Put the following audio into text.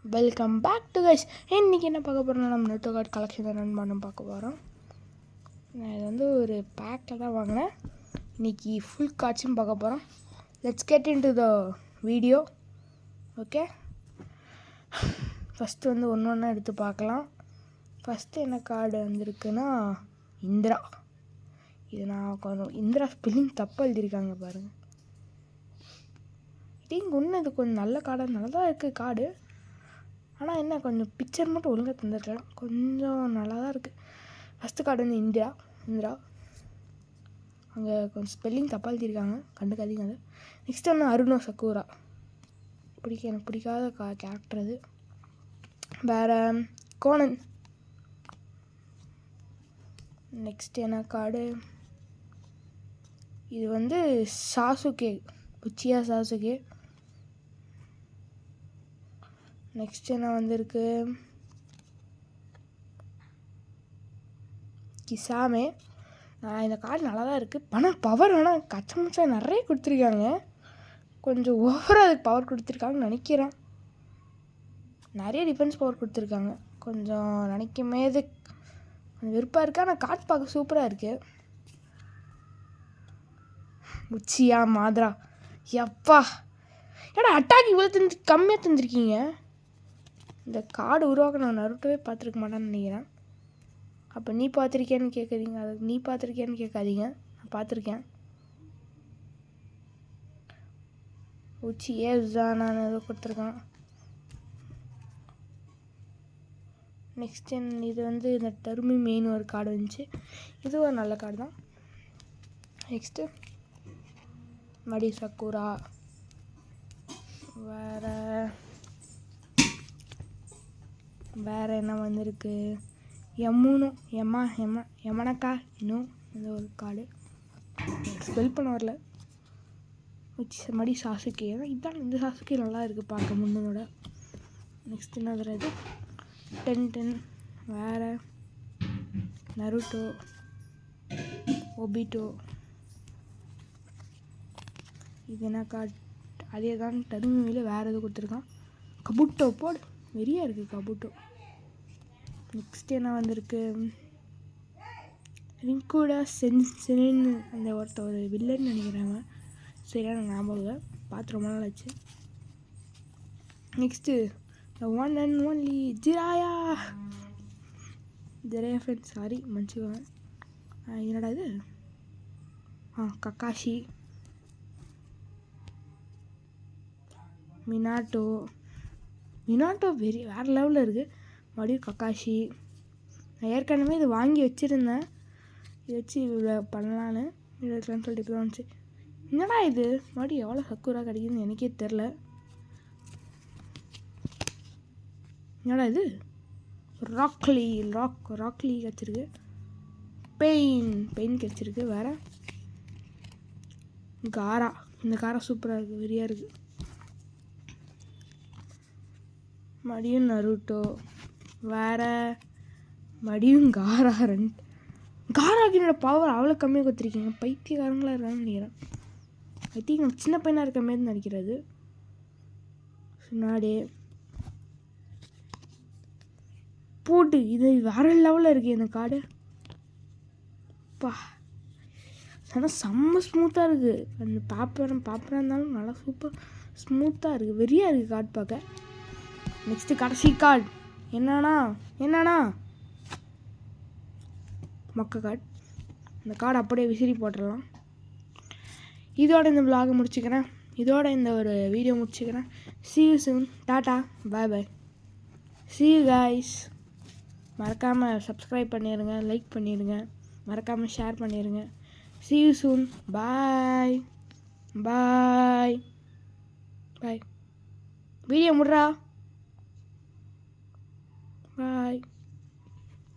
Welcome back to guys. இன்றைக்கி என்ன பார்க்க போகிறோம்னா நம்ம நெட்டோ கார்டு கலெக்ஷன் ரன் பண்ண பார்க்க போகிறோம். நான் இது வந்து ஒரு பேக்கில் தான் வாங்கினேன். இன்றைக்கி ஃபுல் கார்ட்ஸும் பார்க்க போகிறோம். Let's get in to the video. Okay, first வந்து ஒன்று ஒன்றா எடுத்து பார்க்கலாம். ஃபஸ்ட்டு என்ன கார்டு வந்திருக்குன்னா இந்திரா. இது நான் கொஞ்சம் இந்திரா ஸ்பெல்லிங் தப்பாக எழுதியிருக்காங்க பாருங்கள். இங்கே ஒன்று இது கொஞ்சம் நல்ல கார்டாக நல்லா தான் இருக்குது கார்டு. ஆனால் என்ன கொஞ்சம் பிக்சர் மட்டும் ஒழுங்காக தந்துருக்கலாம், கொஞ்சம் நல்லா தான் இருக்குது. ஃபஸ்ட்டு கார்டு வந்து இந்திரா. அங்கே கொஞ்சம் ஸ்பெல்லிங் தப்பாக எழுதியிருக்காங்க, கண்டுக்காதீங்க அது. நெக்ஸ்ட் ஒன்று அருணோ சக்கூரா. எனக்கு பிடிக்காத கேரக்டர் அது. வேறு கோனன். நெக்ஸ்ட் என்ன கார்டு, இது வந்து சாசுகே, உச்சியா சாசுகே. நெக்ஸ்ட் என்ன வந்திருக்கு, கிசாமே. இந்த கார்டு நல்லா தான் இருக்குது. ஆனால் பவர் ஆனால் கச்சமுச்சா நிறைய கொடுத்துருக்காங்க. கொஞ்சம் ஓவராக அதுக்கு பவர் கொடுத்துருக்காங்கன்னு நினைக்கிறேன். நிறைய டிஃபென்ஸ் பவர் கொடுத்துருக்காங்க. கொஞ்சம் நினைக்குமே இது கொஞ்சம் விருப்பம் இருக்குது. ஆனால் கார்டு பார்க்க சூப்பராக இருக்குது. உச்சியா மாத்ரா. எப்பா ஏன்னா அட்டாக் இவ்வளோ கம்மியாக தந்துருக்கீங்க. இந்த கார்டு உருவாக்க நான் நருட்டோவே பார்த்துருக்க மாட்டேன்னு நினைக்கிறேன். அப்போ நீ பார்த்துருக்கேன்னு கேட்குறீங்க, அது நீ பார்த்துருக்கேன்னு கேட்காதீங்க, நான் பார்த்துருக்கேன். உச்சி ஏதான் நான் ஏதோ கொடுத்துருக்கேன். நெக்ஸ்ட் இது வந்து இந்த டர்மி மெயின் ஒரு கார்டு வந்துச்சு. இது ஒரு நல்ல கார்டு தான். நெக்ஸ்ட்டு மடி சக்கூரா. வேறு என்ன வந்திருக்கு, யமனக்கா இன்னும் இந்த ஒரு கார்டு ஸ்பெல் பண்ண வரல. மடி சாசுக்கே தான். இதுதான் இந்த சாசுக்கே நல்லா இருக்குது பார்க்க முன்னோட. நெக்ஸ்ட் என்ன வருது, 10 வேறு நருட்டோ, ஒபிட்டோ. இது என்ன கார்டு, அதே தான் டர்மியில் வேறு எதுவும் கொடுத்துருக்கான். கபுட்டோ போடு, வெறியாக இருக்குது கபுட்டோ. நெக்ஸ்ட் என்ன வந்திருக்கு, ரிங்கூடா சென்னு அந்த ஒரு வில்லன்னு நினைக்கிறாங்க, சரியான ஞாபகம் பார்த்து ரொம்ப நாள் ஆச்சு. Next one and only Jiraiya friends, sorry மன்னிச்சுக்கோங்க. என்னடா இது, கக்காஷி, மினாட்டோ வேறு லெவலில் இருக்குது. மறுபடியும் கக்காஷி. நான் ஏற்கனவே இது வாங்கி வச்சுருந்தேன், இதை வச்சு இவ்வளோ பண்ணலான்னு இருக்கலான்னு சொல்லிட்டு இப்போ வந்துச்சு. என்னடா இது மறுபடியும் எவ்வளோ சக்கூராக கிடைக்குதுன்னு எனக்கே தெரில. என்னடா இது, ராக்லி கிடச்சிருக்கு. பெயின் கிடச்சிருக்கு. வேறு காரா. இந்த காரா சூப்பராக இருக்குது, வெறியாக இருக்குது. மடியும் நருட்டோ. வேறு மடியும் காராக்கு என்னோட பவர் அவ்வளோ கம்மியாக கொடுத்துருக்கீங்க, பைத்தியக்காரங்களாக இருக்கான்னு நினைக்கிறேன். ஐ திங்க் சின்ன பையனாக இருக்க மாரி நினைக்கிறது. சுனாடே போட்டு இது வேறு லெவலில் இருக்குது இந்த கார்டு. ஆனால் செம்ம ஸ்மூத்தாக இருக்குது. அந்த பாப்பராக இருந்தாலும் நல்லா சூப்பர் ஸ்மூத்தாக இருக்குது, வெறியாக இருக்குது கார்டு பார்க்க. நெக்ஸ்ட்டு கடைசி கார்டு என்னன்னா மொக்க கார்டு. இந்த கார்டு அப்படியே விசிறி போட்டுடலாம். இதோட இந்த vlog முடிச்சுக்கிறேன். இதோட இந்த ஒரு வீடியோ முடிச்சுக்கிறேன். see you soon, ta-ta, bye. see you guys. மறக்காமல் சப்ஸ்கிரைப் பண்ணிடுங்க, லைக் பண்ணிடுங்க, மறக்காமல் ஷேர் பண்ணிடுங்க. see you soon, bye. Video முடிறா. Bye.